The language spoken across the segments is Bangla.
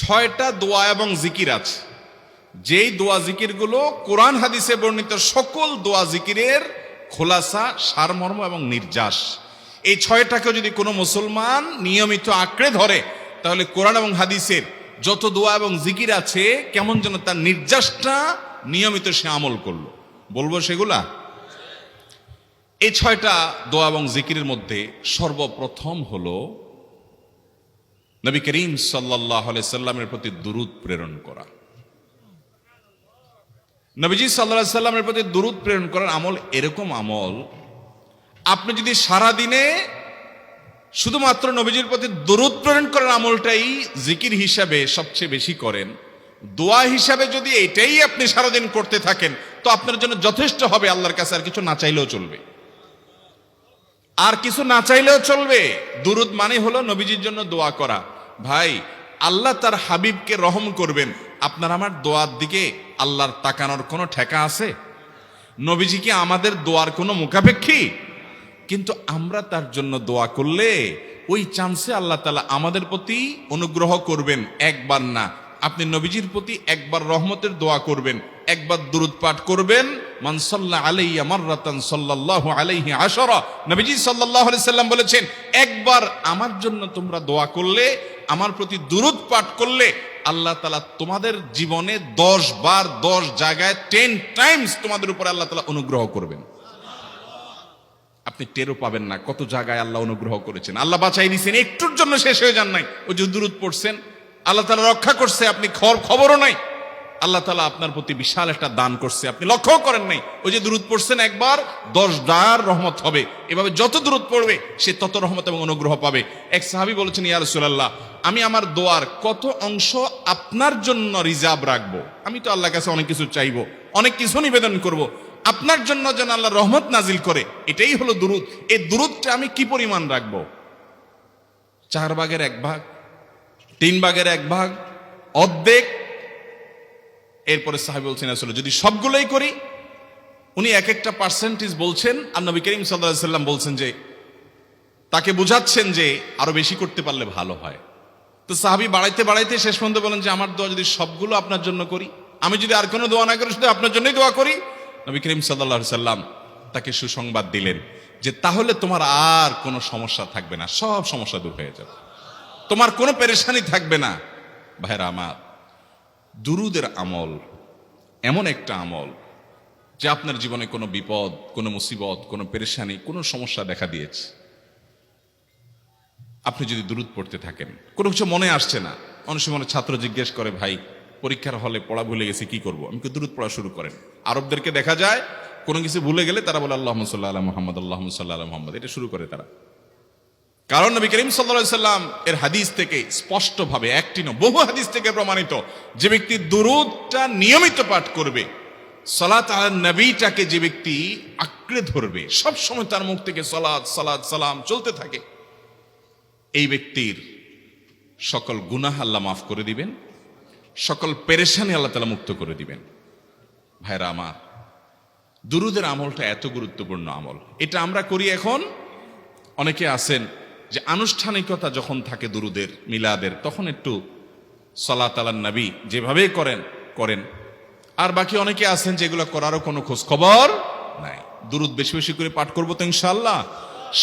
6টা দোয়া এবং জিকির আছে, যেই দোয়া জিকিরগুলো কোরআন হাদিসে বর্ণিত সকল দোয়া জিকিরের খোলাসা, সারমর্ম এবং নির্যাস। এই 6টাকে যদি কোনো মুসলমান নিয়মিত আঁকড়ে ধরে, তাহলে কোরআন এবং হাদিসের যত দোয়া এবং জিকির আছে কেমন যেন তার নির্যাসটা নিয়মিত সে আমল করলো। বলবো সেগুলা। এই 6টা দোয়া এবং জিকিরের মধ্যে সর্বপ্রথম হলো নবী করিম সাল্লাল্লাহু আলাইহি সাল্লামের প্রতি দুরূদ প্রেরণ করা। নবীজি সাল্লাল্লাহু আলাইহি সাল্লামের প্রতি দুরূদ প্রেরণ করার আমল এরকম আমল, আপনি যদি সারা দিনে শুধুমাত্র নবীজির প্রতি দুরূদ প্রেরণ করার আমলটাই জিকির হিসাবে সবচেয়ে বেশি করেন, দোয়া হিসাবে যদি এটাই আপনি সারাদিন করতে থাকেন, তো আপনার জন্য যথেষ্ট হবে। আল্লাহর কাছে আর কিছু না চাইলেও চলবে, আর কিছু না চাইলেও চলবে। দুরূদ মানে হলো নবীজির জন্য দোয়া করা। ভাই, আল্লাহ তার হাবিবকে রহম করবেন, আপনার আমার দোয়ার দিকে আল্লাহর তাকানোর কোনো ঠেকা আছে? নবীজি কি আমাদের দোয়ার কোনো মুখাপেক্ষী? কিন্তু আমরা তার জন্য দোয়া করলে ওই চান্সে আল্লাহ তাআলা আমাদের প্রতি অনুগ্রহ করবেন। একবার না, আপনি নবীজির প্রতি একবার রহমতের দোয়া করবেন, একবার দুরূদ পাঠ করবেন। মান সাল্লা আলাইয়া মাররাতান সাল্লাল্লাহু আলাইহি আশরা, নবীজি সাল্লাল্লাহু আলাইহি সাল্লাম বলেছেন, একবার আমার জন্য তোমরা দোয়া করলে, আমার প্রতি দুরূদ পাঠ করলে, আল্লাহ তাআলা তোমাদের জীবনে 10 বার 10 জায়গায় 10 টাইমস তোমাদের উপরে আল্লাহ তাআলা অনুগ্রহ করবেন। আপনি টেরও পাবেন না কত জায়গায় আল্লাহ অনুগ্রহ করেছেন। আল্লাহ বাঁচাই দিয়েছেন, একটুর জন্য শেষ হয়ে যান নাই। ওই যে দুরূদ পড়ছেন, আল্লাহ তাআলা রক্ষা করছে, আপনি খবরও নাই। আল্লাহ তাআলা আপনার প্রতি বিশাল একটা দান করছে, আপনি লক্ষ্য করেন নাই। ওই যে দুরূদ পড়ছেন একবার, 10 বার রহমত হবে। এভাবে যত দুরূদ পড়বে সে তত রহমত এবং অনুগ্রহ পাবে। এক সাহাবী বলেছেন, ইয়া রাসূলুল্লাহ, আমি আমার দোয়ার কত অংশ আপনার জন্য রিজার্ভ রাখবো? আমি তো আল্লাহর কাছে অনেক কিছু চাইবো, অনেক কিছু নিবেদন করব, আপনার জন্য যেন আল্লাহ রহমত নাজিল করে, এটাই হলো দুরূদ। এই দুরূদটা আমি কি পরিমাণ রাখবো? 4 ভাগের 1 ভাগ, 3 ভাগের 1 ভাগ, অর্ধেক? এরপরে সাহাবী বলছেন, আসলে যদি সবগুলোই করি, উনি এক একটা পার্সেন্টেজ বলছেন, আর নবী করিম সাল্লাল্লাহু আলাইহি সাল্লাম বলছেন যে, তাকে বুঝাচ্ছেন যে আরো বেশি করতে পারলে ভালো হয়। তো সাহাবী বাড়াইতে বাড়াইতে শেষ পর্যন্ত বলেন যে, আমার দোয়া যদি সবগুলো আপনার জন্য করি, আমি যদি আর কোনো দোয়া না করি, শুধু আপনার জন্যই দোয়া করি, নবী করিম সাল্লাল্লাহু আলাইহি সাল্লাম তাকে সুসংবাদ দিলেন যে, তাহলে তোমার আর কোনো সমস্যা থাকবে না, সব সমস্যা দূর হয়ে যাবে, তোমার কোনো পেরেশানি থাকবে না। ভাইরা আমার, দুরূদের আমল এমন একটা আমল যে আপনার জীবনে কোনো বিপদ, কোনো মুসিবত, কোনো পেরেশানি, কোনো সমস্যা দেখা দিয়েছে, আপনি যদি দুরূদ পড়তে থাকেন, কোনো কিছু মনে আসছে না, অনেক সময় ছাত্র জিজ্ঞেস করে, ভাই পরীক্ষার হলে পড়া ভুলে গেছি, কি করবো? আমি দুরূদ পড়া শুরু করেন। আরবদেরকে দেখা যায় কোনো কিছু ভুলে গেলে তারা বলে আল্লাহুম্মা সাল্লি আলা মুহাম্মদ, আল্লাহুম্মা সাল্লি আলা মুহাম্মদ, এটা শুরু করে তারা। কারণ নবী করিম সাল্লাল্লাহু আলাইহি সাল্লাম এর হাদিস থেকে স্পষ্টভাবে, একটি নয় বহু হাদিস থেকে প্রমাণিত, যে ব্যক্তি দুরূদটা নিয়মিত পাঠ করবে, সালাত আলা নবীটাকে যে ব্যক্তি আঁকড়ে ধরবে, সব সময় তার মুখ থেকে সালাত সালাত সালাম চলতে থাকে, এই ব্যক্তির সকল গুনাহ আল্লাহ মাফ করে দিবেন, সকল পেরেশানি আল্লাহ তাআলা মুক্ত করে দিবেন। ভাইরা আমার, দুরূদের আমলটা এত গুরুত্বপূর্ণ আমল, এটা আমরা করি এখন। অনেকে আছেন যে আনুষ্ঠানিকতা যখন থাকে দুরূদের, মিলাদের, তখন একটু সালাত আলা নবী যেভাবে করেন, আর বাকি অনেকে আছেন যেগুলো করারও কোনো খোঁজ খবর নাই। দুরূদ বেশি বেশি করে পাঠ করবো তো ইনশাআল্লাহ।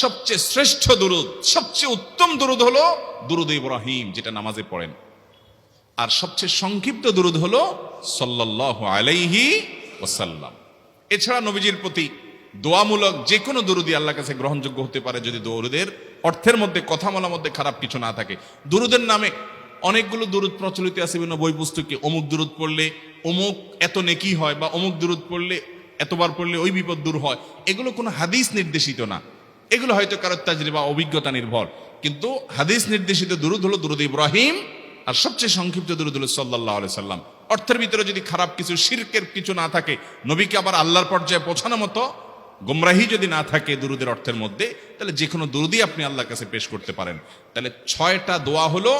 সবচেয়ে শ্রেষ্ঠ দুরূদ, সবচেয়ে উত্তম দুরূদ হলো দুরূদ ইব্রাহিম, যেটা নামাজে পড়েন। আর সবচেয়ে সংক্ষিপ্ত দুরূদ হলো সাল্লাল্লাহু আলাইহি ওয়াসাল্লাম। এছাড়া নবীজির প্রতি দোয়ামূলক যে কোনো দুরূদই আল্লাহর কাছে গ্রহণযোগ্য হতে পারে, যদি দুরূদের অর্থের মধ্যে, কথা বলার মধ্যে খারাপ কিছু না থাকে। দুরূদের নামে অনেকগুলো দুরূদ প্রচলিত আছে বিভিন্ন বই পুস্তকে, অমুক দুরূদ পড়লে অমুক এত নেকি হয়, বা অমুক দুরূদ পড়লে এতবার পড়লে ওই বিপদ দূর হয়। এগুলো কোনো হাদিস নির্দেশিত না, এগুলো হয়তো কারো তাজরিবা, অভিজ্ঞতা নির্ভর। কিন্তু হাদিস নির্দেশিত দুরূদ হলো দুরূদ ইব্রাহিম, আর সবচেয়ে সংক্ষিপ্ত দুরূদ হলো সাল্লাল্লাহু আলাইহি সাল্লাম। অর্থের ভিতরে যদি খারাপ কিছু, শিরকের কিছু না থাকে, নবীকে আবার আল্লাহর পর্যায়ে পৌঁছানোর মতো গোমরাহি যদি না থাকে দুরূদের অর্থের মধ্যে, তাহলে যে কোনো দুরূদই আপনি আল্লাহর কাছে পেশ করতে পারেন। তাহলে 6টা দোয়া হলো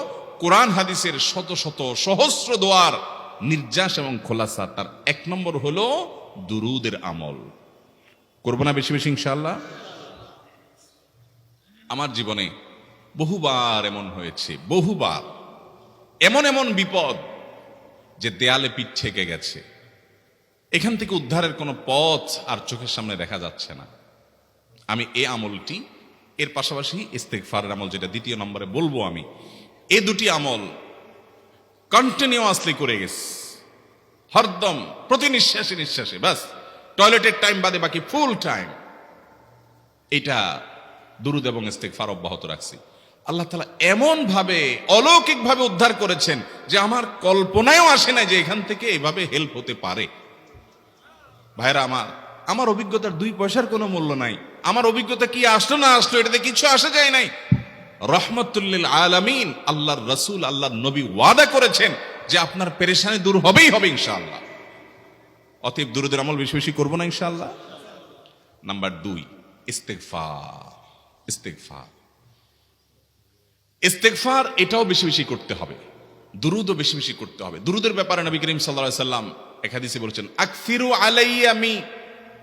কোরআন হাদিসের শত শত সহস্র দোয়ার নির্যাস এবং খোলাসা। তার 1 নম্বর হলো দুরূদের আমল। করবো না বেশি বেশি ইনশাআল্লাহ? আমার জীবনে বহুবার এমন হয়েছে, বহুবার এমন এমন বিপদ যে দেয়ালে পিঠ ঠেকে গেছে, এখান থেকে উদ্ধারের কোনো পথ আর চোখের সামনে দেখা যাচ্ছে না। আমি এই আমলটি, এর পাশাপাশি ইস্তেগফারের আমল যেটা দ্বিতীয় নম্বরে বলবো আমি, এই দুটি আমল কন্টিনিউয়াসলি করে গেছে, হরদম প্রতি নিঃশ্বাসে নিঃশ্বাসে, বাস টয়লেটের টাইম বাদে বাকি ফুল টাইম এটা দুরুদ এবং ইস্তেগফার অব্যাহত রাখছি। আল্লাহ তাআলা এমন ভাবে অলৌকিক ভাবে উদ্ধার করেছেন যে আমার কল্পনায়ও আসে না যে এখান থেকে এভাবে হেল্প হতে পারে। ভাইরা আমার অভিজ্ঞতার 2 পয়সার কোনো মূল্য নাই। আমার অভিজ্ঞতা কি আসলো না আসলো এটাতে কিছু আসা যায় নাই। রহমতুল লিল আলামিন আল্লাহর রাসূল আল্লাহর নবী ওয়াদা করেছেন যে আপনার পেরেশানি দূর হবেই হবে ইনশাআল্লাহ। অতএব দুরুদের আমল বেশি বেশি করবো না ইনশাআল্লাহ। নাম্বার 2, ইস্তেগফার। ইস্তেগফার ইস্তেগফার এটাও বেশি বেশি করতে হবে, দুরুদও বেশি বেশি করতে হবে। দুরুদের ব্যাপারে নবী করিম সাল্লাল্লাহু আলাইহি সাল্লাম এক হাদিসে বলেছেন, আকসিরু আলাইয়া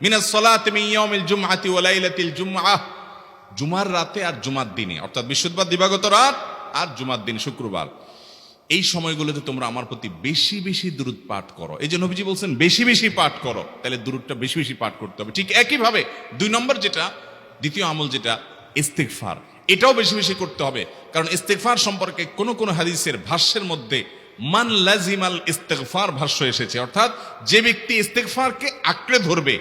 মিনাস সালাতি মিন ইয়াউমিল জুমআতি ওয়া লাইলাতিল জুমআহ। জুমার রাতে আর জুমার দিনে, অর্থাৎ বৃহস্পতিবার দিবাগত রাত আর জুমার দিন শুক্রবার, এই সময়গুলোতে তোমরা আমার প্রতি বেশি বেশি দুরুদ পাঠ করো। এই যে নবীজি বলছেন বেশি বেশি পাঠ করো, তাহলে দুরুদটা বেশি বেশি পাঠ করতে হবে। ঠিক একইভাবে 2 নম্বর যেটা, দ্বিতীয় আমল যেটা ইস্তেগফার, এটাও বেশি বেশি করতে হবে। কারণ ইস্তেগফার সম্পর্কে কোন কোন হাদিসের ভাষ্যের মধ্যে মান লাজিমাল ইস্তেগফার ভাষ্য এসেছে, অর্থাৎ যে ব্যক্তি ইস্তেগফারকে আঁকড়ে ধরবে,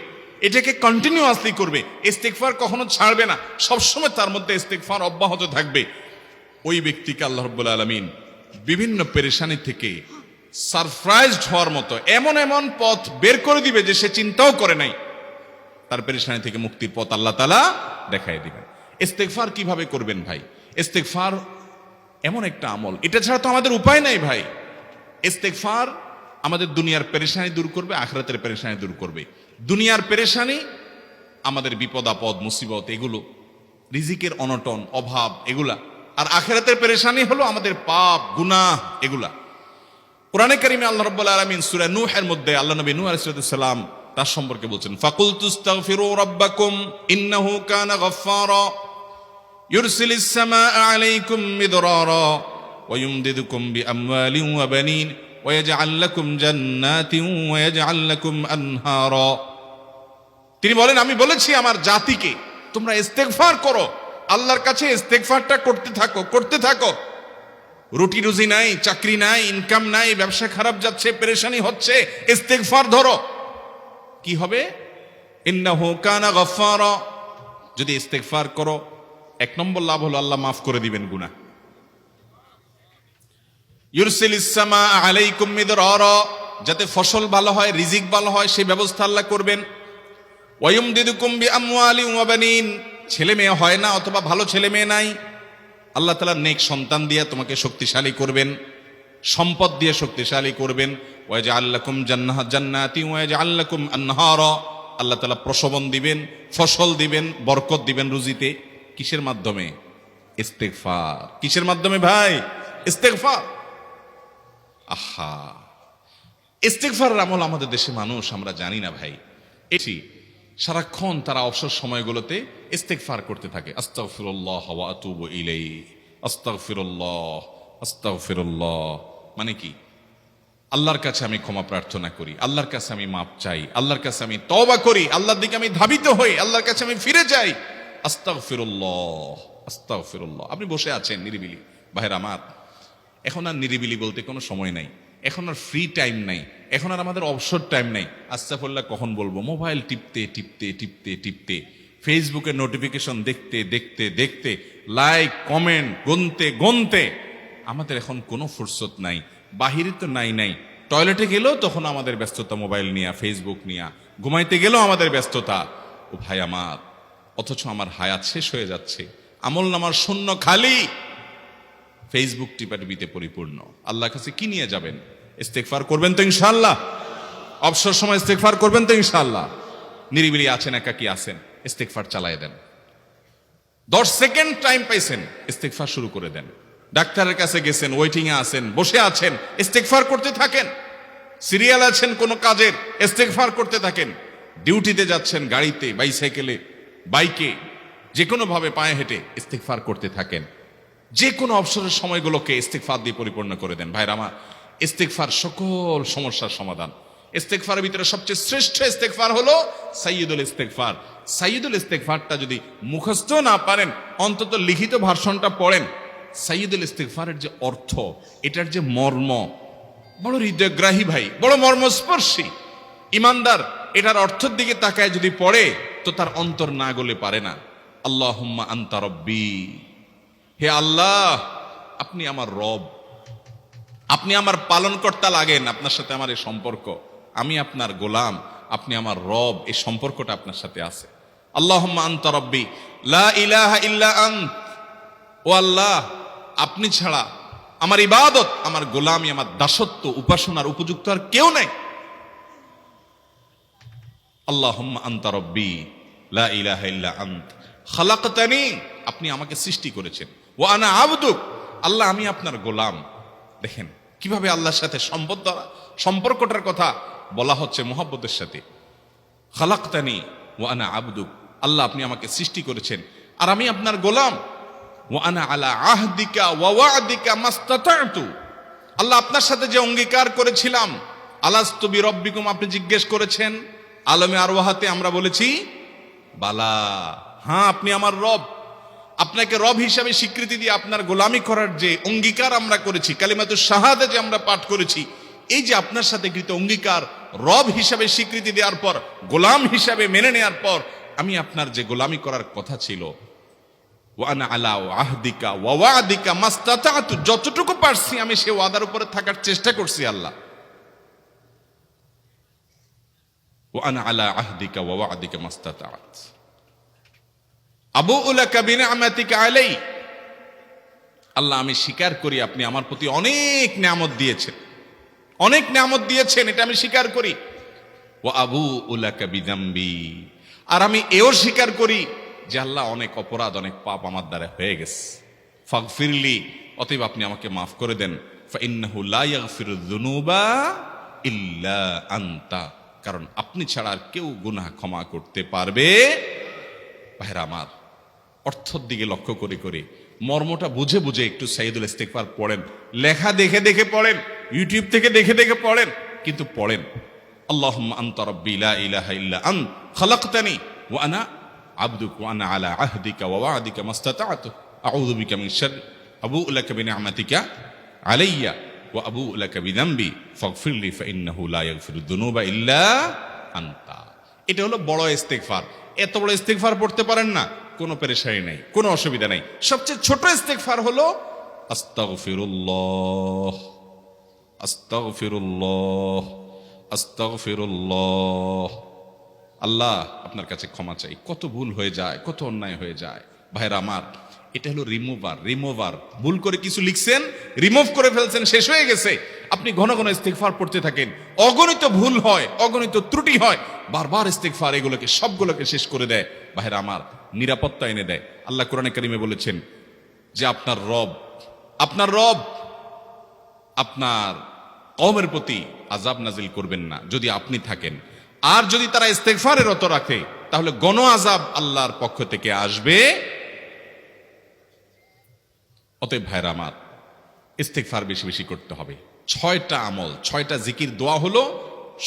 এটাকে কন্টিনিউয়াসলি করবে, ইস্তেগফার কখনো ছাড়বে না, সবসময় তার মধ্যে ইস্তেগফার অব্যাহত থাকবে, ওই ব্যক্তিকে আল্লাহ রাব্বুল আলামিন বিভিন্ন পেরেশানি থেকে সারপ্রাইজড হওয়ার মতো এমন এমন পথ বের করে দিবে যে সে চিন্তাও করে নাই। তার পেরেশানি থেকে মুক্তির পথ আল্লাহ তাআলা দেখায় দিবেন। ইস্তেগফার কিভাবে করবেন ভাই? ইস্তেগফার এমন একটা আমল, এটা ছাড়া তো আমাদের উপায় নাই ভাই। ইস্তেগফার আমাদের দুনিয়ার পেরেশানি দূর করবে, আখিরাতের পেরেশানি দূর করবে। দুনিয়ার পেরেশানি আমাদের বিপদ আপদ মুসিবত, এগুলো রিজিকের অনটন অভাব এগুলা, আর আখিরাতের পেরেশানি হলো আমাদের পাপ গুনাহ এগুলা। কোরআনে কারিমে আল্লাহ রাব্বুল আলামিন সূরা নূহের মধ্যে আল্লাহ নবী নূহ আলাইহিস সালাম তার সম্পর্কে বলছেন, ফাকুলতুস্তাগফিরু রাব্বাকুম ইন্নাহু কানা গাফফারা ইউরসিলিস সামাআ আলাইকুম মিদরারা ওয়া ইউমদিদুকুম বিআমওয়ালিন ওয়া বানিন ওয়া ইয়াজআল লাকুম জান্নাতিন ওয়া ইয়াজআল লাকুম আনহারা। তিনি বলেন, আমি বলেছি আমার জাতিকে তোমরা ইস্তেগফার করো, আল্লাহর কাছে ইস্তেগফারটা করতে থাকো। রুটি রুজি নাই, চাকরি নাই, ইনকাম নাই, ব্যবসা খারাপ যাচ্ছে, পেরেশানি হচ্ছে, ইস্তেগফার ধরো, কি হবে? ইন্নাহু কানা গাফফারা। যদি ইস্তেগফার করো, 1 নম্বর লাভ হলো আল্লাহ মাফ করে দিবেন গুনাহ। ইউরসিলিস সামাআ আলাইকুম মিদরারা, যাতে ফসল ভালো হয়, রিজিক ভালো হয়, সেই ব্যবস্থা আল্লাহ করবেন। ওয়া ইউমদিদুকুম বিআমওয়ালিন ওয়া বানিন, ছেলে মেয়ে হয় না অথবা ভালো ছেলে মেয়ে নাই, আল্লাহ তাআলা নেক সন্তান দিয়ে তোমাকে শক্তিশালী করবেন, সম্পদ দিয়ে শক্তিশালী করবেন। ওয়া ইয়াজআল লাকুম জান্নাতি ওয়া ইয়াজআল লাকুম আনহারা, আল্লাহ তাআলা প্রসবন দিবেন, ফসল দিবেন, বরকত দিবেন রুজিতে। কিসের মাধ্যমে? ইস্তেগফার। কিসের মাধ্যমে ভাই? ইস্তেগফার। আহা, ইস্তেগফারের আমল আমাদের দেশে মানুষ আমরা জানি না ভাই। এটি সারাক্ষণ তারা অবসর সময়গুলোতে ইস্তেগফার করতে থাকে, আস্তাগফিরুল্লাহ ওয়া আতুবু ইলাইহি, আস্তাগফিরুল্লাহ আস্তাগফিরুল্লাহ। মানে কি? আল্লাহর কাছে আমি ক্ষমা প্রার্থনা করি, আল্লাহর কাছে আমি মাপ চাই, আল্লাহর কাছে আমি তওবা করি, আল্লাহর দিকে আমি ধাবিত হই, আল্লাহর কাছে আমি ফিরে যাই, আস্তাগফিরুল্লাহ আস্তাগফিরুল্লাহ। আপনি বসে আছেন নিরিবিলি, ভাইরা আমার, এখন আর নিরিবিলি বলতে কোনো সময় নাই, এখন আর ফ্রি টাইম নাই, এখন আর আমাদের অবসর টাইম নাই। আস্তাগফিরুল্লাহ কখন বলবো? মোবাইল টিপতে টিপতে টিপতে টিপতে, ফেসবুকের নোটিফিকেশন দেখতে দেখতে দেখতে, লাইক কমেন্ট গুনতে গুনতে আমাদের এখন কোনো ফুরসত নাই। বাহিরে তো নাই, টয়লেটে গেলেও তখন আমাদের ব্যস্ততা মোবাইল নিয়ে, ফেসবুক নিয়ে, ঘুমাইতে গেলেও আমাদের ব্যস্ততা। ও ভাই আমার, অথচ আমার হায়াত শেষ হয়ে যাচ্ছে, আমল নামার শূন্য খালি, ফেসবুক টিপাটিপিতে পরিপূর্ণ। আল্লাহর কাছে কি নিয়ে যাবেন? ইস্তেগফার করবেন তো ইনশাআল্লাহ? অবসর সময় ইস্তেগফার করবেন তো ইনশাআল্লাহ? নিরিবিলি আছেন, একাকী আছেন, ইস্তেগফার চালায় দেন। 10 সেকেন্ড টাইম পাইছেন, ইস্তেগফার শুরু করে দেন। ডাক্তারের কাছে গেছেন, ওয়েটিং এ আছেন, বসে আছেন, ইস্তেগফার করতে থাকেন। সিরিয়াল আছেন কোন কাজের, ইস্তেগফার করতে থাকেন। ডিউটিতে যাচ্ছেন, গাড়িতে, বাইসাইকেলে, বাইকে, যে কোনো ভাবে পায়ে হেঁটে ইস্তেগফার করতে থাকেন। যে কোনো অবসরের সময়গুলোকে ইস্তিগফার দিয়ে পরিপূর্ণ করে দেন। ভাইরা আমার, ইস্তিগফার সকল সমস্যার সমাধান। ইস্তিগফারের ভিতরে সবচেয়ে শ্রেষ্ঠ ইস্তিগফার হলো সাইয়্যিদুল ইস্তিগফার। সাইয়্যিদুল ইস্তিগফারটা যদি মুখস্থ না পারেন, অন্তত লিখিত ভার্সনটা পড়েন। সাইয়্যিদুল ইস্তিগফারের যে অর্থ, এটার যে মর্ম, বড় হৃদয়গ্রাহী ভাই, বড় মর্মস্পর্শী। ইমানদার এটার অর্থের দিকে তাকায় যদি পড়ে, তো তার অন্তর না গলে পারে না। আল্লাহুম্মা আনতা রব্বি, হে আল্লাহ আপনি আমার রব, আপনি আমার পালনকর্তা লাগেন। আপনার সাথে আমার এই সম্পর্ক, আমি আপনার গোলাম, আপনি আমার রব, এই সম্পর্কটা আপনার সাথে আছে। আল্লাহুম্মা আনতা রব্বি লা ইলাহা ইল্লা আন্ত, ও আল্লাহ আপনি ছাড়া আমার ইবাদত, আমার গোলামি, আমার দাসত্ব, উপাসনার উপযুক্ত আর কেউ নাই। আল্লাহুম্মা আনতা রব্বি লা ইলাহা ইল্লা আন্ত খালাকতানি, আপনি আমাকে সৃষ্টি করেছেন। ওয়া আনা আবদুক, আল্লাহ আমি আপনার গোলাম। দেখেন কিভাবে আল্লাহর সাথে সম্পর্কটার কথা বলা হচ্ছে মুহাব্বতের সাথে। খালাকতানি ওয়া আনা আবদুক, আল্লাহ আপনি আমাকে সৃষ্টি করেছেন আর আমি আপনার গোলাম। ওয়া আনা আলা আহদিকা ওয়া ওয়া'দিকা মাস্তাতা'তু, আল্লাহ আপনার সাথে যে অঙ্গীকার করেছিলাম, আলাস্তু বিরব্বিকুম, আপনি জিজ্ঞেস করেছেন। আলমে আরওয়াহাতে আমরা বলেছি বালা, হ্যাঁ আপনি আমার রব। আপনাকে রব হিসাবে স্বীকৃতি দিয়ে আপনার গোলামি করার যে অঙ্গীকার আমরা করেছি, কালিমাতুশ শাহাদা যে আমরা পাঠ করেছি, এই যে আপনার সাথে কৃত অঙ্গীকার, রব হিসাবে স্বীকৃতি দেওয়ার পর, গোলাম হিসাবে মেনে নেওয়ার পর, আমি আপনার যে গোলামি করার কথা ছিল, ওয়া আনা আলা আহদিকা ওয়া ওয়া'দিকা মাস্তাতা'তু, যতটুকু পারছি আমি সে ওয়াদার উপরে থাকার চেষ্টা করছি আল্লাহ। ওয়া আনা আলা আহদিকা ওয়া ওয়া'দিকা মাস্তাতা'ত আবুউ লাকা বিনি'মাতিকা আলাই, আল্লাহ আমি স্বীকার করি আপনি আমার প্রতি অনেক নিয়ামত দিয়েছেন, অনেক নিয়ামত দিয়েছেন, এটা আমি স্বীকার করি। ওয়া আবুউ লাকা বিযামবি, আর আমি এও স্বীকার করি যে আল্লাহ অনেক অপরাধ, অনেক পাপ আমার দ্বারা হয়ে গেছে। ফাগফিরলি, অতএব আপনি আমাকে মাফ করে দেন। ফাইন্নাহু লা ইয়াগফিরুয যুনুবা ইল্লা আনতা, কারণ আপনি ছাড়া আর কেউ গুনাহ ক্ষমা করতে পারবে। ভাইরা আমার, অর্থের দিকে লক্ষ্য করে করে, মর্মটা বুঝে বুঝে একটু সাইয়্যিদুল ইস্তিগফার পড়েন। লেখা দেখে দেখে পড়েন, ইউটিউব থেকে দেখে দেখে পড়েন, কিন্তু পড়েন। আল্লাহুম্মা আনতা রাব্বি লা ইলাহা ইল্লা আন্ত খালাকতানি ওয়া আনা আবদুক ওয়া আনা আলা আহদিকা ওয়া ওয়া'দিকা মাস্তাতা'তু আউযু বিকা মিন শাররি আবুউ লাকা বিনি'মাতিকা আলাইয়া ওয়া আবুউ লাকা বিযামবি ফাগফিরলি ফাইন্নাহু লা ইয়াগফিরুয যুনুবা ইল্লা আনতা। এটা হলো বড় ইস্তিগফার। এত বড় ইস্তিগফার পড়তে পারেন না, কোনো পেরেশানি নাই, কোনো অসুবিধা নাই। সবচেয়ে ছোট ইস্তিগফার হলো আস্তাগফিরুল্লাহ আস্তাগফিরুল্লাহ আস্তাগফিরুল্লাহ। আল্লাহ আপনার কাছে ক্ষমা চাই, কত ভুল হয়ে যায়, কত অন্যায় হয়ে যায়। ভাইরা আমার, এটা হলো রিমুভার। ভুল করে কিছু লিখছেন, রিমুভ করে ফেলছেন, শেষ হয়ে গেছে। আপনি ঘন ঘন ইস্তিগফার পড়তে থাকেন, অগণিত ভুল হয়, অগণিত ত্রুটি হয়, বারবার ইস্তিগফার এগুলোকে সবগুলোকে শেষ করে দেয়। ভাইরা আমার, নিরাপত্তা এনে দেয়। আল্লাহ কোরআনে কারিমে বলেছেন যে আপনার রব আপনার কওমের প্রতি আযাব নাজিল করবেন না যদি আপনি থাকেন। আর যদি তারা ইস্তিগফারে রত রাখে, তাহলে গণ আযাব আল্লাহর পক্ষ থেকে আসবে। অতএব ভাইরা আমার, ইস্তিগফার বেশি বেশি করতে হবে। 6টা আমল, 6টা জিকির, দোয়া হলো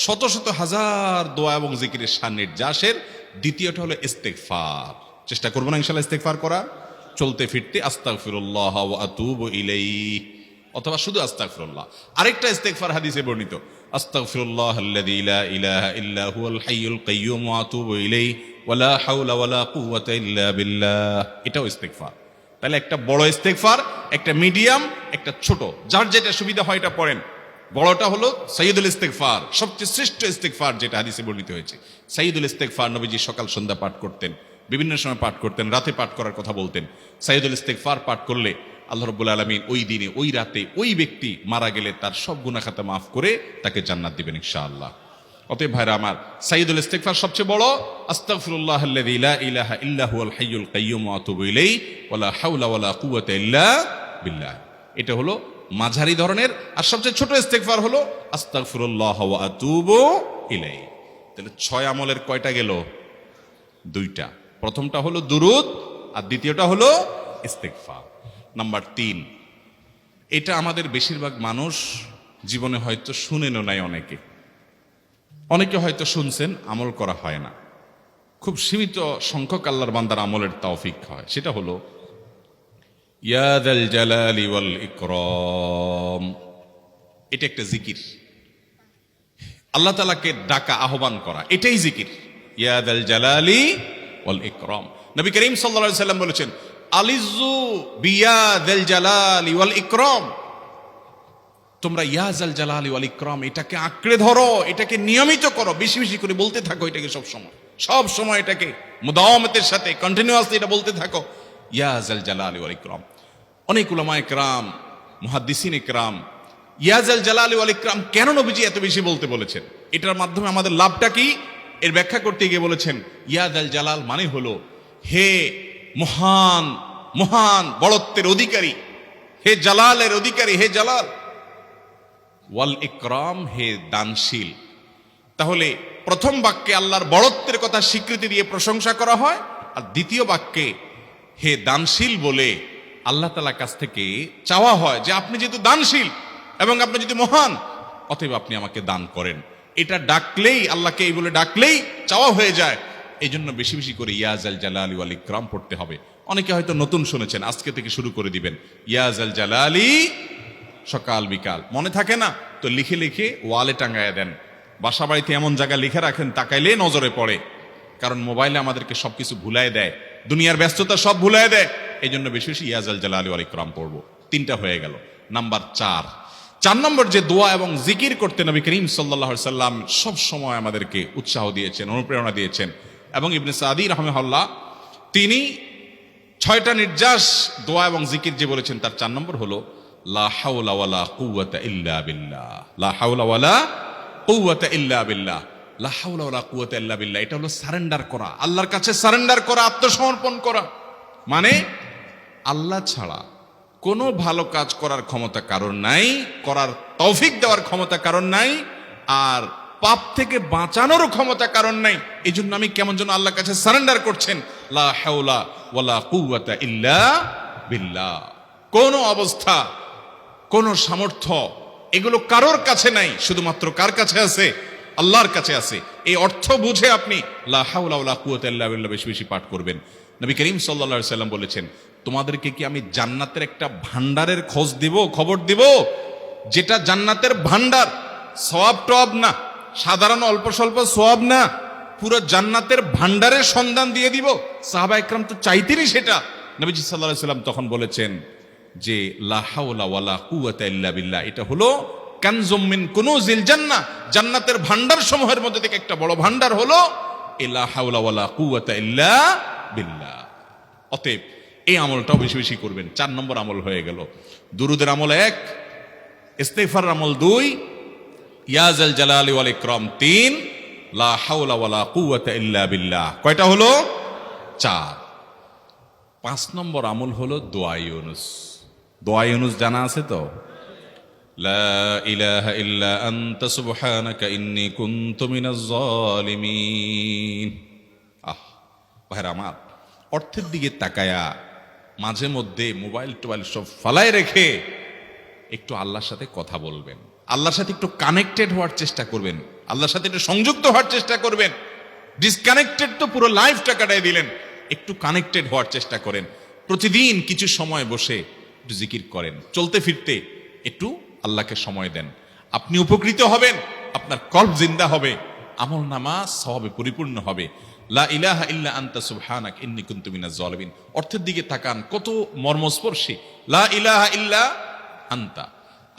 শত শত হাজার দোয়া এবং জিকিরের সান্নিধ্যাসের। দ্বিতীয়টা হলো ইস্তিগফার। চেষ্টা করবো না ইনশাআল্লাহ ইস্তিগফার করা, চলতে ফিরতে আস্তাগফিরুল্লাহ ওয়া আতুবু ইলাইহি, অথবা শুধু আস্তাগফিরুল্লাহ। আরেকটা ইস্তিগফার হাদিসে বর্ণিত, আস্তাগফিরুল্লাহাল্লাযী লা ইলাহা ইল্লা হুয়াল হাইয়ুল কাইয়্যুম ওয়া আতুবু ইলাইহি ওয়া লা হাওলা ওয়া লা কুওয়াতা ইল্লা বিল্লাহ। এটাও ইস্তিগফার। তাহলে একটা বড় ইস্তিগফার, একটা মিডিয়াম, একটা ছোট, যার যেটা সুবিধা হয় এটা পড়েন। বড়টা হলো সাইয়্যিদুল ইস্তিগফার, সবচেয়ে শ্রেষ্ঠ ইস্তিগফার, যেটা হাদিসে বর্ণিত হয়েছে। সাইয়্যিদুল ইস্তিগফার নবীজি সকাল সন্ধ্যা পাঠ করতেন, বিভিন্ন সময় পাঠ করতেন, রাতে পাঠ করার কথা বলতেন। সাইয়্যিদুল ইস্তিগফার পাঠ করলে আল্লাহ রাব্বুল আলামিন ওই দিনে, ওই রাতে, ওই ব্যক্তি মারা গেলে তার সব গুনাহ খাতা মাফ করে তাকে জান্নাত দিবেন ইনশাআল্লাহ। অতএব ভাইরা আমার, সাইয়্যিদুল ইস্তিগফার সবচেয়ে বড়, আস্তাগফিরুল্লাহাল্লাযী লা ইলাহা ইল্লা হুয়াল হাইয়ুল কাইয়্যুম ওয়া আতুবু ইলাইহি ওয়া লা হাওলা ওয়া লা কুওয়াতা ইল্লা বিল্লাহ। এটা হলো মাঝারি ধরনের। আর সবচেয়ে ছোট ইস্তিগফার হলো আস্তাগফিরুল্লাহ ওয়া আতুবু ইলাইহি। তাহলে 6 আমলের কয়টা গেল? 2টা। প্রথমটা হলো দুরূদ আর দ্বিতীয়টা হলো ইস্তিগফার। নাম্বার 3, এটা আমাদের বেশিরভাগ মানুষ জীবনে হয়তো শুনেনও নাই, অনেকে হয়তো শুনছেন, আমল করা হয় না। খুব সীমিত সংখ্যক আল্লাহর বান্দার আমলের তৌফিক হয়। সেটা হলো ইয়া যাল জালালি ওয়াল ইকরাম। এটা একটা জিকির, আল্লাহ তাআলাকে ডাকা, আহ্বান করা, এটাই জিকির। ইয়া যাল জালালি ওয়াল ইকরাম। নবী করিম সাল্লাল্লাহু আলাইহি সাল্লাম বলেছেন, আলিজু বিয়া যাল জালালি ওয়াল ইকরাম। তোমরা ইয়া যাল জালালি ওয়াল ইকরাম এটাকে আঁকড়ে ধরো, এটাকে নিয়মিত করো, বেশি বেশি করে বলতে থাকো এটাকে সব সময় এটাকে মুদাওয়ামাতের সাথে কন্টিনিউয়াসলি এটা বলতে থাকো, ইয়া যাল জালালি ওয়াল ইকরাম। অনেক উলামায়ে কেরাম, মুহাদ্দিসিন ইকরাম ইয়া যাল জালালি ওয়াল ইকরাম কেন নবীজি এত বেশি বলতে বলেছেন, এটার মাধ্যমে আমাদের লাভটা কি, এর ব্যাখ্যা করতে গিয়ে বলেছেন ইয়া যাল জালাল মানে হলো হে মহান মহান বড়ত্বের অধিকারী, হে জালালের অধিকারী, হে জালাল। ওয়াল ইকরাম হে দানশীল। তাহলে প্রথম বাক্যে আল্লাহর বড়ত্বের কথা স্বীকৃতি দিয়ে প্রশংসা করা হয়, আর দ্বিতীয় বাক্যে হে দানশীল বলে আল্লাহ তাআলার কাছ থেকে চাওয়া হয় যে আপনি যেহেতু দানশীল এবং আপনি যদি মহান, অতএব আপনি আমাকে দান করেন। এটা ডাকলেই, আল্লাহকে এই বলে ডাকলেই চাওয়া হয়ে যায়। এই জন্য বেশি বেশি করে ইয়া যাল জালালি ওয়াল ইকরাম পড়তে হবে। অনেকে হয়তো নতুন শুনেছেন, আজকে থেকে শুরু করে দিবেন ইয়া যাল জালালি, সকাল বিকাল মনে থাকে না তো লিখে লিখে ওয়ালে টাঙ্গায় দেন। বাসা বাড়িতে এমন জায়গায় লিখে রাখেন তাকাইলে নজরে পড়ে, কারণ মোবাইলে আমাদেরকে সবকিছু ভুলায় দেয়, দুনিয়ার ব্যস্ততা সব ভুলায় দেয়। এই জন্য বেশি বেশি ইয়া যাল জালালি ওয়াল ইকরাম পড়বো। 3টা হয়ে গেল। নাম্বার 4 নম্বর যে দোয়া এবং জিকির করতে নবী করিম সাল্লাল্লাহু আলাইহি সাল্লাম সব সময় আমাদেরকে উৎসাহ দিয়েছেন, অনুপ্রেরণা দিয়েছেন। এবং ইবনে সাদি রাহিমাহুল্লাহ তিনি 6টা নির্যাস দোয়া এবং জিকির যে বলেছেন, তার 4 নম্বর হলো লা হাওলা ওয়ালা কুওয়াতা ইল্লা বিল্লাহ। লা হাওলা ওয়ালা কুওয়াতা ইল্লা বিল্লাহ। লা হাওলা ওয়ালা কুওয়াতা ইল্লা বিল্লাহ, এটা হলো সারেন্ডার করা, আল্লাহর কাছে সারেন্ডার করা, আত্মসমর্পণ করা। মানে আল্লাহ ছাড়া কোনো ভালো কাজ করার ক্ষমতা কারণ নাই, করার তৌফিক দেওয়ার ক্ষমতা কারণ নাই, আর পাপ থেকে বাঁচানোরও ক্ষমতা কারণ নাই। এই জন্য আমি কেমন যেন আল্লাহর কাছে সারেন্ডার করছেন, লা হাওলা ওয়ালা কুওয়াতা ইল্লা বিল্লাহ। কোন অবস্থা, কোন সামর্থ্য, এগুলো কারোর কাছে নাই, শুধুমাত্র কার কাছে আছে? আল্লাহর কাছে আছে। এই অর্থ বুঝে আপনি লা হাওলা ওয়ালা কুওয়াতা ইল্লা বিল্লাহ বেশি বেশি পাঠ করবেন। নবী করিম সাল্লাল্লাহু আলাইহি সাল্লাম বলেছেন, তোমাদেরকে কি আমি জান্নাতের একটা ভান্ডারের খবর দিব, যেটা জান্নাতের ভান্ডার, সওয়াব টওয়াব না, সাধারণ অল্প স্বল্প সওয়াব না, পুরো জান্নাতের ভান্ডারের সন্ধান দিয়ে দিব। সাহাবা ইকরাম তো চাইতেনই সেটা। নবীজি সাল্লাল্লাহু আলাইহি সাল্লাম তখন বলেছেন যে লা হাওলা ওয়ালা কুওয়াতা ইল্লা বিল্লাহ, এটা হলো কানজুম মিন কুনুজিল জান্নাহ, জান্নাতের ভান্ডার সমূহের মধ্যে থেকে একটা বড় ভান্ডার হলো লা হাওলা ওয়ালা কুওয়াতা ইল্লা বিল্লাহ। অতএব এই আমলটাও বেশি বেশি করবেন। 4 নম্বর আমল হয়ে গেল। দুরুদের আমল 1, ইস্তিগফার আমল 2, ইয়া যাল জালালি ওয়াল ইকরাম 3, লা হাওলা ওয়ালা কুওয়াতা ইল্লা বিল্লাহ। কয়টা হলো? 4। 5 নম্বর আমল হলো দোয়া ইউনুস। দোয়া ইউনুস জানা আছে তো? লা ইলাহা ইল্লা আনতা সুবহানাকা ইন্নী কুনতু মিনাজ জালিমিন। ভাইরা আমার, অর্থের দিকে তাকায়া মাঝে মধ্যে মোবাইল টোবাইল সব ফালায় রেখে একটু আল্লাহর সাথে কথা বলবেন, আল্লাহর সাথে একটু কানেক্টেড হওয়ার চেষ্টা করবেন, আল্লাহর সাথে একটু সংযুক্ত হওয়ার চেষ্টা করবেন। ডিসকানেক্টেড তো পুরো লাইফটা কাটাই দিলেন, একটু কানেক্টেড হওয়ার চেষ্টা করেন। প্রতিদিন কিছু সময় বসে একটু জিকির করেন, চলতে ফিরতে একটু আল্লাহকে সময় দেন। আপনি উপকৃত হবেন, আপনার কল্ব জিন্দা হবে, আমল নামা সওয়াবে পরিপূর্ণ হবে। লা ইলাহা ইল্লা আনতা সুবহানাক ইন্নী কুনতু মিনাজ জালিমিন। অর্থের দিকে তাকান, কত মর্মস্পর্শী। লা ইলাহা ইল্লা আনতা,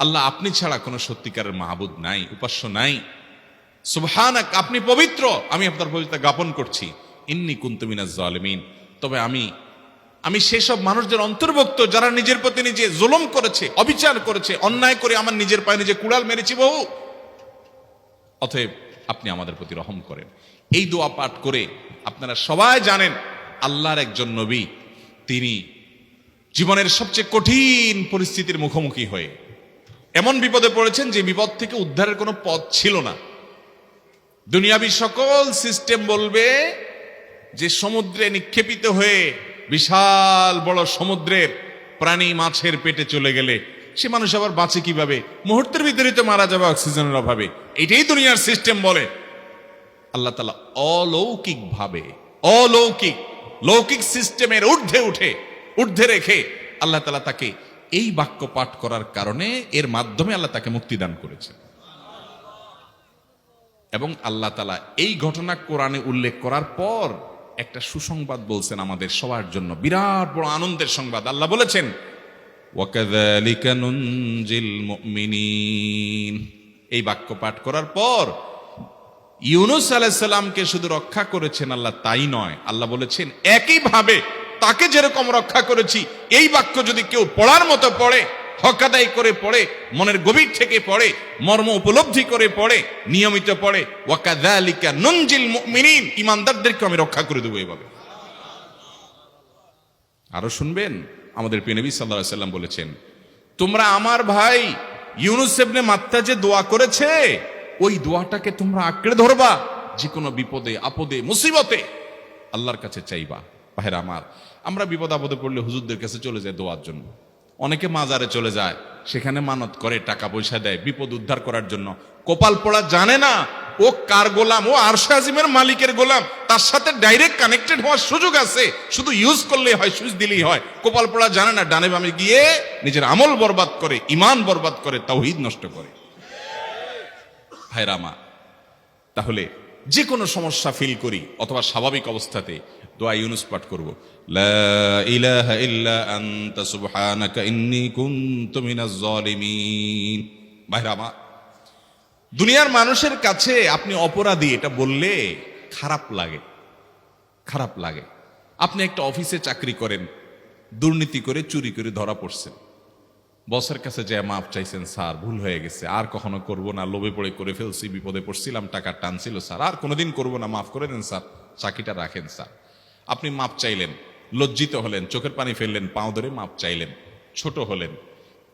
আল্লাহ আপনি ছাড়া কোনো সত্যিকারের মাহবুদ নাই, উপাস্য নাই। সুবহানাক, আপনি পবিত্র, আমি আপনার পবিত্রতা জ্ঞাপন করছি। ইন্নী কুনতু মিনাজ জালিমিন, তবে আমি সেসব মানুষদের অন্তর্ভুক্ত যারা নিজের প্রতি নিজে জুলুম করেছে, অবিচার করেছে, অন্যায় করে আমার নিজের পায়ে নিজে কুড়াল মেরেছি বহু। অতএব আপনি আমাদের প্রতি রহম করেন। এই দোয়া পাঠ করে আপনারা সবাই জানেন আল্লাহর একজন নবী, তিনি জীবনের সবচেয়ে কঠিন পরিস্থিতির মুখোমুখি হয়ে এমন বিপদে পড়েছেন যে বিপদ থেকে উদ্ধারের কোনো পথ ছিল না। দুনিয়াবী সকল সিস্টেম বলবে যে সমুদ্রে নিক্ষেপিত হয়ে বিশাল বড় সমুদ্রের প্রাণী মাছের পেটে চলে গেলে সে মানুষ আবার বাঁচে কিভাবে? মুহূর্তের ভিতরে তো মারা যাবে অক্সিজেনের অভাবে। এটাই দুনিয়ার সিস্টেম বলে। আল্লাহ তাআলা অলৌকিক ভাবে, লৌকিক সিস্টেমের ঊর্ধ্বে রেখে আল্লাহ তাআলা তাকে এই বাক্য পাঠ করার কারণে এর মাধ্যমে আল্লাহ তাকে মুক্তি দান করেছেন। এবং আল্লাহ তাআলা এই ঘটনা কোরআনে উল্লেখ করার পর একটা সুসংবাদ বলছেন আমাদের সবার জন্য, বিরাট বড় আনন্দের সংবাদ। আল্লাহ বলেছেন, ওয়াকাযালিকা নুনজিল মুমিনিন। এই বাক্য পাঠ করার পর ইউনূস আলাইহিস সালামকে শুধু রক্ষা করেছেন আল্লাহ তাই নয়, আল্লাহ বলেছেন একইভাবে তাকে যেরকম রক্ষা করেছি, এই বাক্য যদি কেউ পড়ার মতো পড়ে, হক আদায় করে পড়ে, মনের গভীর থেকে পড়ে, মর্ম উপলব্ধি করে পড়ে, নিয়মিত পড়ে, ওয়াকাযালিকা নুনজিল মুমিনিন, ঈমানদারদেরকে আমি রক্ষা করে দেব এভাবে। আরো শুনবেন, আমাদের প্রিয় নবী সাল্লাল্লাহু আলাইহি ওয়াসাল্লাম বলেছেন, তোমরা আমার ভাই ইউনূস ইবনে মাত্তা যে দোয়া করেছে, ওই দোয়াটাকে তোমরা আঁকড়ে ধরবা, যে কোনো বিপদে আপদে মুসিবতে আল্লাহর কাছে চাইবা। ভাইরা আমার, আমরা বিপদ আপদে পড়লে হুজুরদের কাছে চলে যায় দোয়ার জন্য, অনেকে মাজারে চলে যায়, সেখানে মানত করে, টাকা পয়সা দেয় বিপদ উদ্ধার করার জন্য। কপাল পড়া জানে না ও কার গোলাম, ও আরশে আজিমের মালিকের গোলাম, তার সাথে ডাইরেক্ট কানেক্টেড হওয়ার সুযোগ আছে, শুধু ইউজ করলেই হয়, সুইচ দিলেই হয়। কপাল পড়া জানে না, ডানে বামে গিয়ে নিজের আমল বরবাদ করে, ঈমান বরবাদ করে, তাওহীদ নষ্ট করে। ভাইরা আমার, তাহলে যে কোনো সমস্যা ফিল করি অথবা স্বাভাবিক অবস্থাতে দোয়া ইউনূস পাঠ করব, লা ইলাহা ইল্লা আনতা সুবহানাকা ইন্নী কুনতু মিনাজ জালিমিন। ভাইরা আমার, দুনিয়ার মানুষের কাছে আপনি অপরাধী এটা বললে খারাপ লাগে। আপনি একটা অফিসে চাকরি করেন, দুর্নীতি করে চুরি করে ধরা পড়ছেন, বসের কাছে যে মাপ চাইছেন, স্যার ভুল হয়ে গেছে, আর কখনো করব না, লোভে পড়ে করে ফেলছি, বিপদে পড়ছিলাম, টাকা টানছিল স্যার, আর কোনোদিন করব না, মাফ করে দেন স্যার, চাকরিটা রাখেন স্যার। আপনি মাপ চাইলেন, লজ্জিত হলেন, চোখের পানি ফেললেন, পাও ধরে মাপ চাইলেন, ছোট হলেন।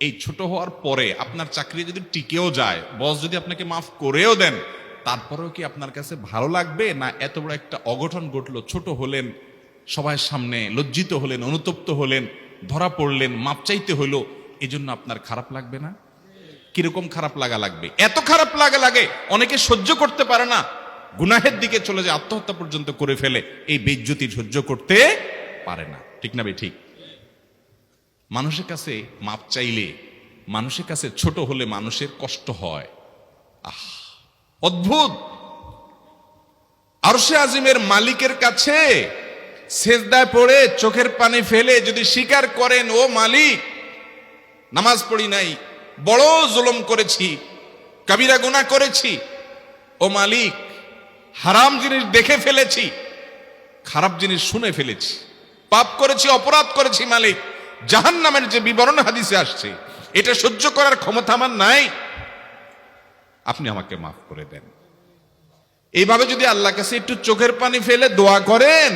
এই ছোট হওয়ার পরে আপনার চাকরি যদি টিকেও যায়, বস যদি আপনাকে মাফ করেও দেন, তারপরেও কি আপনার কাছে ভালো লাগবে? না এত বড় একটা অঘটন ঘটলো, ছোট হলেন, সবার সামনে লজ্জিত হলেন, অনুতপ্ত হলেন, ধরা পড়লেন, মাপ চাইতে হলো, এজন্য আপনার খারাপ লাগবে না? কিরকম খারাপ লাগবে? এত খারাপ লাগে অনেকে সহ্য করতে পারে না, গুনাহের দিকে চলে যায়, আত্মহত্যা পর্যন্ত করে ফেলে, এই বেইজ্জতি সহ্য করতে পারে না। ঠিক না বে ঠিক? মানুষের কাছে মাপ চাইলে, মানুষের কাছে ছোট হলে মানুষের কষ্ট হয়। অদ্ভুত! আরশে আজিমের মালিকের কাছে সেজদায় পড়ে চোখের পানি ফেলে যদি স্বীকার করেন, ও মালিক, নামাজ পড়ি নাই, বড় জুলুম করেছি, কাবিরা গুনাহ করেছি, ও মালিক, হারাম জিনিস দেখে ফেলেছি, খারাপ জিনিস শুনে ফেলেছি, পাপ করেছি, অপরাধ করেছি মালিক, জাহান্নামের যে বিবরণ হাদিসে আসছে, এটা সহ্য করার ক্ষমতা আমার নাই, আপনি আমাকে মাফ করে দেন। এইভাবে যদি আল্লাহর কাছে একটু চোখের পানি ফেলে দোয়া করেন,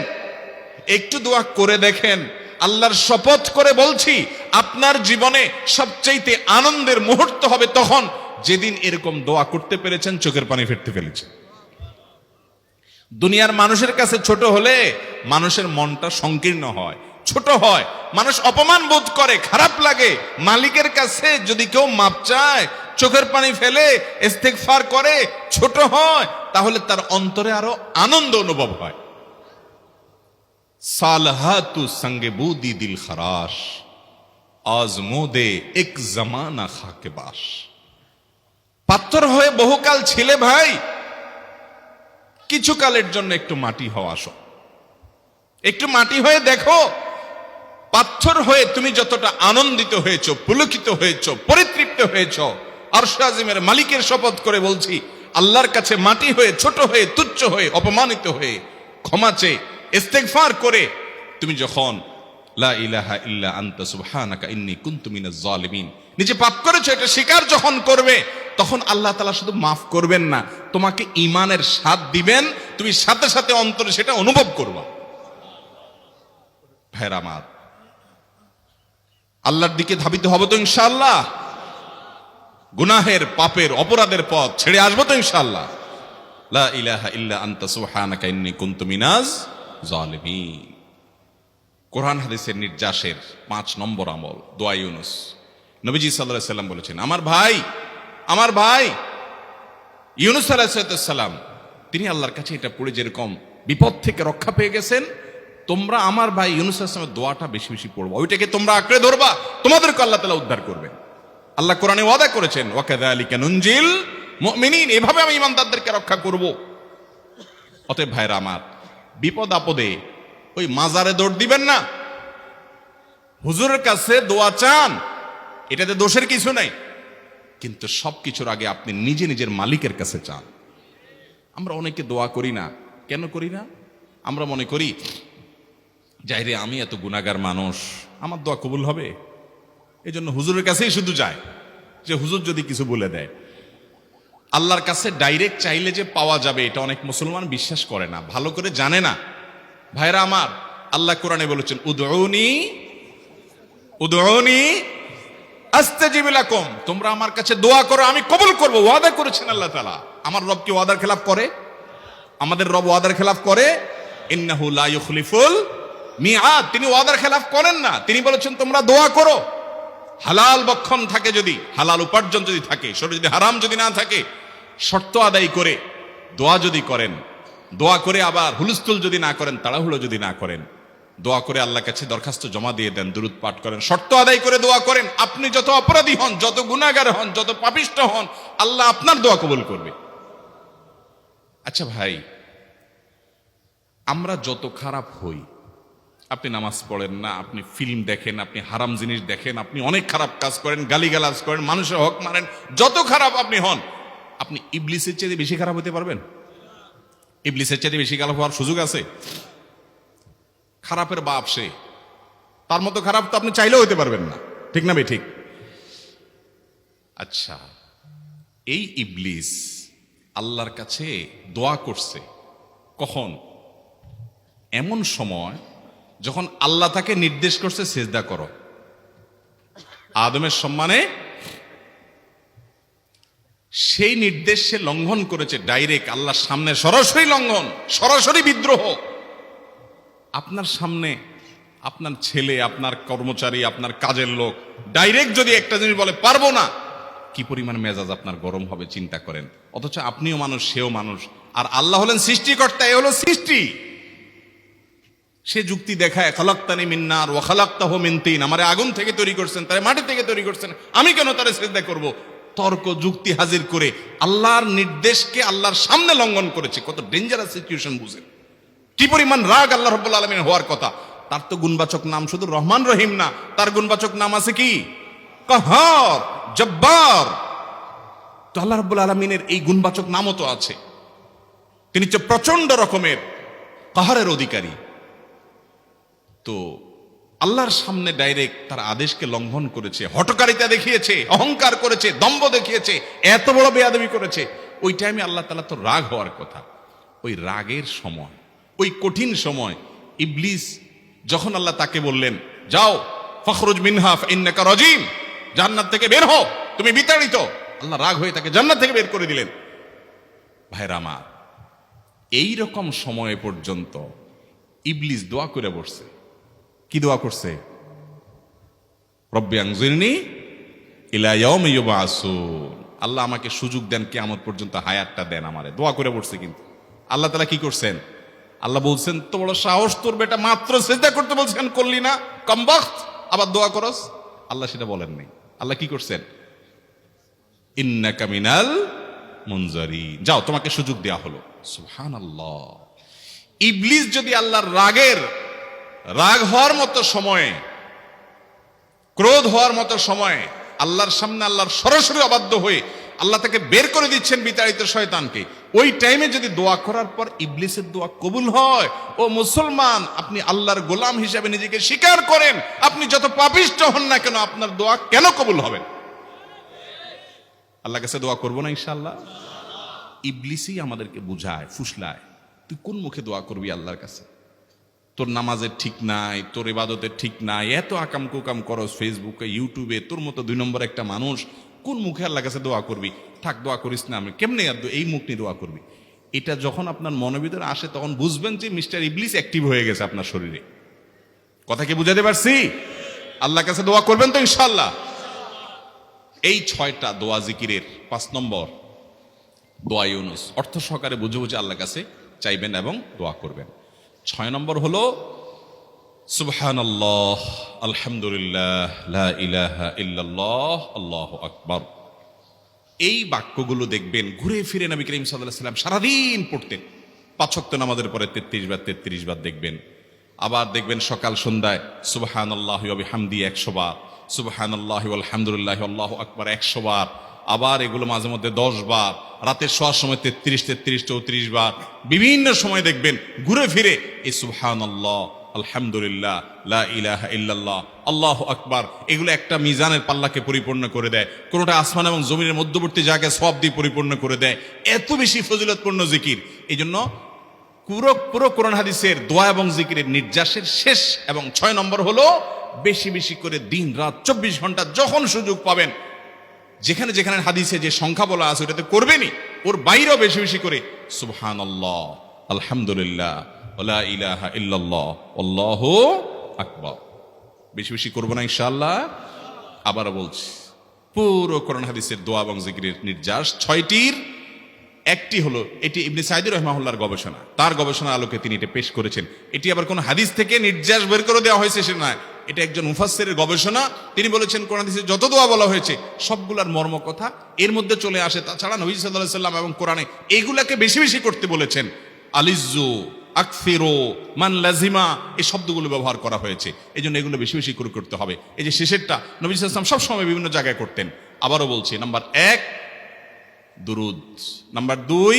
একটু দোয়া করে দেখেন, আল্লাহর শপথ করে বলছি, আপনার জীবনে সবচাইতে আনন্দের মুহূর্ত হবে তখন, যেদিন এরকম দোয়া করতে পেরেছেন, চোখের পানি ফেলতে ফেলেছেন। দুনিয়ার মানুষের কাছে ছোট হলে মানুষের মনটা সংকীর্ণ হয়, ছোট হয়, মানুষ অপমান বোধ করে, খারাপ লাগে। মালিকের কাছে যদি কেউ মাপ চায়, চোখের পানি ফেলে, ইস্তেগফার করে, ছোট হয়, তাহলে তার অন্তরে আরো আনন্দ অনুভব হয়। সালহাতু সঙ্গে বুদি দিল খরাশ, আজমোদে এক জামানা খাকে বাস। পাথর হয়ে বহুকাল ছিলে ভাই, কিছু কালের জন্য একটু মাটি হও, আসো, একটু মাটি হয়ে দেখো। পাথর হয়ে তুমি যতটা আনন্দিত হয়েছ, পুলকিত হয়েছ, পরিতৃপ্ত হয়েছ, আরশে আজিমের মালিকের শপথ করে বলছি, আল্লাহর কাছে মাটি হয়ে, ছোট হয়ে, তুচ্ছ হয়ে, অপমানিত হয়ে, ক্ষমা চেয়ে, ইস্তেগফার করে তুমি যখন লা ইলাহা ইল্লা আনতা সুবহানাকা ইন্নী কুনতু মিনাজ জালিমিন, নিজে পাপ করেছো এটা স্বীকার যখন করবে, তখন আল্লাহ তাআলা শুধু মাফ করবেন না, তোমাকে ঈমানের স্বাদ দিবেন, তুমি সাথে সাথে অন্তরে সেটা অনুভব করবা। ভাইরা আমার, আল্লাহর দিকে ধাবিত হব তো ইনশাআল্লাহ? গুনাহের, পাপের, অপরাধের পথ ছেড়ে আসবো তো ইনশাআল্লাহ? লা ইলাহা ইল্লা আনতা সুবহানাকা ইন্নী কুনতু মিনাজ জালিমিন। কোরআন হাদিসের নির্যাসের 5 নম্বর আমল দোয়া ইউনুস। নবীজি সাল্লাল্লাহু আলাইহি সাল্লাম বলেছেন, আমার ভাই ইউনুস আলাইহিস সালাম তিনি আল্লাহর কাছে এটা পড়ে যেরকম বিপদ থেকে রক্ষা পেয়ে গেছেন, তোমরা আমার ভাই ইউনুস আলাইহিস সালামের দোয়াটা বেশি বেশি পড়বা, ওইটাকে তোমরা আঁকড়ে ধরবা, তোমাদেরকে আল্লাহ তাআলা উদ্ধার করবেন। আল্লাহ কোরআনে ওয়াদা করেছেন, ওয়া কাযালিকা নুনজিল মুমিনিন, এভাবে আমি ঈমানদারদেরকে রক্ষা করব। অতএব ভাইরা আমার, বিপদ আপদে ওই মাজারে দৌড় দিবেন না, হুজুরের কাছে দোয়া চান, এটাতে দোষের কিছু নাই, কিন্তু সবকিছুর আগে আপনি নিজে নিজের মালিকের কাছে চান। আমরা অনেকে দোয়া করি না, কেন করি না? আমরা মনে করি যাই রে, আমি এত গুনাহগার মানুষ, আমার দোয়া কবুল হবে, এই জন্য হুজুরের কাছেই শুধু যায়, যে হুজুর যদি কিছু বলে দেয়। আল্লাহর কাছে ডাইরেক্ট চাইলে যে পাওয়া যাবে, এটা অনেক মুসলমান বিশ্বাস করে না, ভালো করে জানে না। ভাইরা আমার, আল্লাহ কোরআনে বলেছেন, উদউনি আস্তাজিব লাকুম, তোমরা আমার কাছে দোয়া করো, আমি কবুল করব, ওয়াদা করেছেন আল্লাহ তাআলা। আমার রব কি ওয়াদার খেলাফ করে? আমাদের রব ওয়াদার খেলাফ করে? ইন্নাহু লা ইউখলিফুল মিআদ, তিনি ওয়াদার খেলাফ করেন না। তিনি বলেছেন তোমরা দোয়া করো, হালাল বক্ষণ থাকে, যদি হালাল উপার্জন যদি থাকে, শরীরে যদি হারাম যদি না থাকে, শর্ত আদায় করে দোয়া যদি করেন, দোয়া করে আবার হুলস্থুল যদি না করেন, তাড়াহুড়ো যদি না করেন, দোয়া করে আল্লাহর কাছে দরখাস্ত জমা দিয়ে দেন, দুরূদ পাঠ করেন, শর্ত আদায় করে দোয়া করেন, আপনি যত অপরাধী হন, যত গুনাহগার হন, যত পাপিষ্ঠ হন, আল্লাহ আপনার দোয়া কবুল করবে। আচ্ছা ভাই, আমরা যত খারাপ হই, আপনি নামাজ পড়েন না, আপনি ফিল্ম দেখেন, আপনি হারাম জিনিস দেখেন, আপনি অনেক খারাপ কাজ করেন, গালিগালাজ করেন, মানুষের হক মারেন, যত খারাপ আপনি হন, আপনি ইবলিসের চেয়ে বেশি খারাপ হতে পারবেন? ইবলিসের চেয়ে বেশি খারাপ হওয়ার সুযোগ আছে? খারাপের বাপ সে, তার মতো খারাপ তো আপনি চাইলেও হতে পারবেন না, ঠিক না ভাই? ঠিক। আচ্ছা, এই ইবলিস আল্লাহর কাছে দোয়া করছে কখন? এমন সময় যখন আল্লাহ তাকে নির্দেশ করছে সিজদা করো, আদমের সম্মানে। সেই নির্দেশ সে লঙ্ঘন করেছে, ডাইরেক্ট আল্লাহর সামনে সরাসরি লঙ্ঘন, সরাসরি বিদ্রোহ। আপনার সামনে আপনার ছেলে, আপনার কর্মচারী, আপনার কাজের লোক ডাইরেক্ট যদি একটা জিনিস বলে পারবো না, কি পরিমাণ মেজাজ আপনার গরম হবে চিন্তা করেন। অথচ আপনিও মানুষ, সেও মানুষ, আর আল্লাহ হলেন সৃষ্টিকর্তা, এ হলো সৃষ্টি। সে যুক্তি দেখায়, খালাকতানি মিন নার ওয়া খালাকতাহু মিন তিন, আমারে আগুন থেকে তৈরি করছেন, তারে মাটি থেকে তৈরি করছেন, আমি কেন তারে সিজদা করব? তর্ক যুক্তি হাজির করে আল্লাহর নির্দেশকে আল্লাহর সামনে লঙ্ঘন করেছে। কত ডেঞ্জারাস সিচুয়েশন বুঝেন, কি পরিমাণ রাগ আল্লাহ রাব্বুল আলামিন হওয়ার কথা। তার তো গুণবাচক নাম শুধু রহমান রহিম না, তার গুণবাচক নাম আছে কি? কাহার, জব্বার। তো আল্লাহ রাব্বুল আলামিনের এই গুণবাচক নামও তো আছে। তিনি হচ্ছে প্রচন্ড রকমের কাহারের অধিকারী। তো আল্লাহর সামনে ডাইরেক্ট তার আদেশকে লঙ্ঘন করেছে, হঠকারিতা দেখিয়েছে, অহংকার করেছে, দম্ভ দেখিয়েছে, এত বড় বেয়াদবি করেছে। ওই টাইমে আল্লাহ তাআলা তো রাগ হওয়ার কথা। ওই রাগের সময়, ওই কঠিন সময় ইবলিস যখন আল্লাহ তাকে বললেন, যাও ফখরুজ মিনহা ফাইন্নাকা রাজিম, জান্নাত থেকে বের হও, তুমি বিতাড়িত, আল্লাহ রাগ হয়ে তাকে জান্নাত থেকে বের করে দিলেন। ভাইরা আমার, এই রকম সময় পর্যন্ত ইবলিস দোয়া করে বসছে। কি দোয়া করছে? রব্বি আনজিরনি ইলা ইয়াউমি ইউবআসুন, আল্লাহ আমাকে সুযোগ দেন, কিয়ামত পর্যন্ত হায়াতটা দেন আমারে, দোয়া করে বসছে। কিন্তু আল্লাহ তাআলা কি করছেন? আল্লাহ বলছেন, তো বড় সাহস তোর, বেটা মাত্র সিজদা করতে বলছেন, করলি না, কমবখত, আবার দোয়া করস? আল্লাহ সেটা বলেন নাই। আল্লাহ কি করছেন? ইন্নাকা মিনাল মুনজারিন, যাও তোমাকে সুযোগ দেয়া হলো। সুবহানাল্লাহ। ইবলিস যদি আল্লাহর রাগ হওয়ার মতো সময়ে, ক্রোধ হওয়ার মতো সময়ে আল্লাহর সামনে আল্লাহর সরাসরি অবাধ্য হয়ে আল্লাহ তাকে বের করে দিচ্ছেন বিতাড়িত শয়তানকে, ওই টাইমে যদি দোয়া করার পর ইবলিসের দোয়া কবুল হয়, ও মুসলমান, আপনি আল্লাহর গোলাম হিসেবে নিজেকে স্বীকার করেন, আপনি যত পাপিষ্ঠ হন না কেন, আপনার দোয়া কেন কবুল হবে? আল্লাহর কাছে দোয়া করবো না ইনশাআল্লাহ? ইবলিসই আমাদেরকে বুঝায়, ফুসলায়, তুই কোন মুখে দোয়া করবি আল্লাহর কাছে? তোর নামাজের ঠিক নাই, তোর ইবাদতের ঠিক নাই, এত আকাম কুকাম করস ফেসবুকে, ইউটিউবে, তোর মতো 2 নম্বর একটা মানুষ, কোন মুখে আল্লাহর কাছে দোয়া করবি? থাক, দোয়া করিস না, আমি কেমনে এই মুখ নিয়ে দোয়া করবি? এটা যখন আপনার মনের ভিতরে আসে, তখন বুঝবেন যে মিস্টার ইবলিস অ্যাক্টিভ হয়ে গেছে আপনার শরীরে। কথা কি বুঝাতে পারছি? আল্লাহর কাছে দোয়া করবেন তো ইনশাআল্লাহ। এই 6টা দোয়া জিকিরের 5 নম্বর দোয়া ইউনুস, অর্থ সহকারে বুঝে বুঝে আল্লাহর কাছে চাইবেন এবং দোয়া করবেন। 6 নম্বর হলো সুবহানাল্লাহ, আলহামদুলিল্লাহ, লা ইলাহা ইল্লাল্লাহ, আল্লাহু আকবার। এই বাক্যগুলো দেখবেন ঘুরে ফিরে নবী করিম সাল্লাল্লাহু আলাইহি ওয়াসাল্লাম সারাদিন পড়তেন। 5 ওয়াক্ত নামাজের পরে 33 বার দেখবেন। আবার দেখবেন সকাল সন্ধ্যায় সুবহানাল্লাহি ওয়া বিহামদি 100 বার, সুবহানাল্লাহি ওয়াল হামদুলিল্লাহি আল্লাহু আকবার 100 বার। আবার এগুলো মাঝে মধ্যে 10 বার, রাতের শোয়ার সময় 33, 34 বার। বিভিন্ন সময় দেখবেন ঘুরে ফিরে এই সুবহানাল্লাহ, আলহামদুলিল্লাহ, লা ইলাহা ইল্লাল্লাহ, আল্লাহু আকবার, এগুলো একটা মিজানের পাল্লাকে পরিপূর্ণ করে দেয়। কোনোটা আসমান এবং জমিনের মধ্যবর্তী জায়গায় সওয়াব দিয়ে পরিপূর্ণ করে দেয়। এত বেশি ফজিলতপূর্ণ জিকির। এই জন্য পুরো কোরআন হাদিসের দোয়া এবং জিকিরের নির্যাসের শেষ এবং 6 নম্বর হলো বেশি বেশি করে দিন রাত 24 ঘন্টা যখন সুযোগ পাবেন, যেখানে যেখানে হাদিসে যে সংখ্যা বলা আছে ওটাতে করবেনই, ওর বাইরেও বেশি বেশি করে সুবহানাল্লাহ, আলহামদুলিল্লাহ, লা ইলাহা ইল্লাল্লাহ, আল্লাহু আকবার বেশি বেশি করব না ইনশাআল্লাহ। আবারও বলছি, পুরো কোরআন হাদিসের দোয়া এবং জিকিরের নির্যাস 6টির একটি হলো, এটি ইবনে সাঈদী রাহিমাহুল্লাহর গবেষণা, তার গবেষণার আলোকে তিনি এটা পেশ করেছেন। এটি আবার কোন হাদিস থেকে নির্যাস বের করে দেওয়া হয়েছে সে নয়, এটা একজন মুফাসসিরের গবেষণা। তিনি বলেছেন কোরআন হাদিসে যত দোয়া বলা হয়েছে সবগুলার মর্ম কথা এর মধ্যে চলে আসে। তাছাড়া নবী সাল্লাল্লাহু আলাইহি ওয়াসাল্লাম এবং কোরআনে এগুলাকে বেশি বেশি করতে বলেছেন। আলিজ্জু, আকফিরু, মান লাজিমা, এই শব্দগুলো ব্যবহার করা হয়েছে। এই জন্য এগুলো বেশি বেশি করে করতে হবে। এই যে শেষেরটা নবী সাল্লাল্লাহু আলাইহি ওয়াসাল্লাম সবসময় বিভিন্ন জায়গায় করতেন। আবারও বলছি, নাম্বার 1 দুরুদ, নাম্বার 2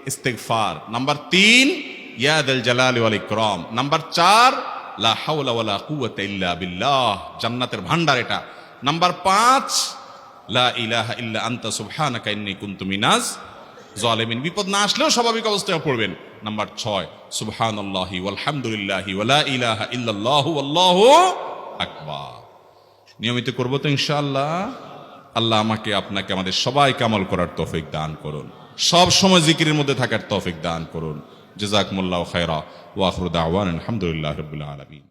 ইস্তিগফার, নাম্বার 3 ইয়া যাল জালালি ওয়াল ইকরাম, নাম্বার 4 লা হাওলা ওয়ালা কুওয়াতা ইল্লা বিল্লাহ, জান্নাতের ভান্ডার এটা, নাম্বার 5 লা ইলাহা ইল্লা আনতা সুবহানাকা ইন্নী কুনতু মিনাজ জালিমিন, বিপদ না আসলেও স্বাভাবিক অবস্থায় পড়বেন। নাম্বার 6 সুবহানাল্লাহি ওয়াল হামদুলিল্লাহি ওয়া লা ইলাহা ইল্লাল্লাহু আল্লাহু আকবার। নিয়মিত করব তো ইনশাআল্লাহ। আল্লাহ আমাকে আপনাকে আমাদের সবাইকে আমল করার তৌফিক দান করুন, সব সময় জিকিরের মধ্যে থাকার তৌফিক দান করুন। জাযাকুমুল্লাহু খায়রা ওয়া আখিরু দাওয়ানা আলহামদুলিল্লাহি রাব্বিল আলামিন।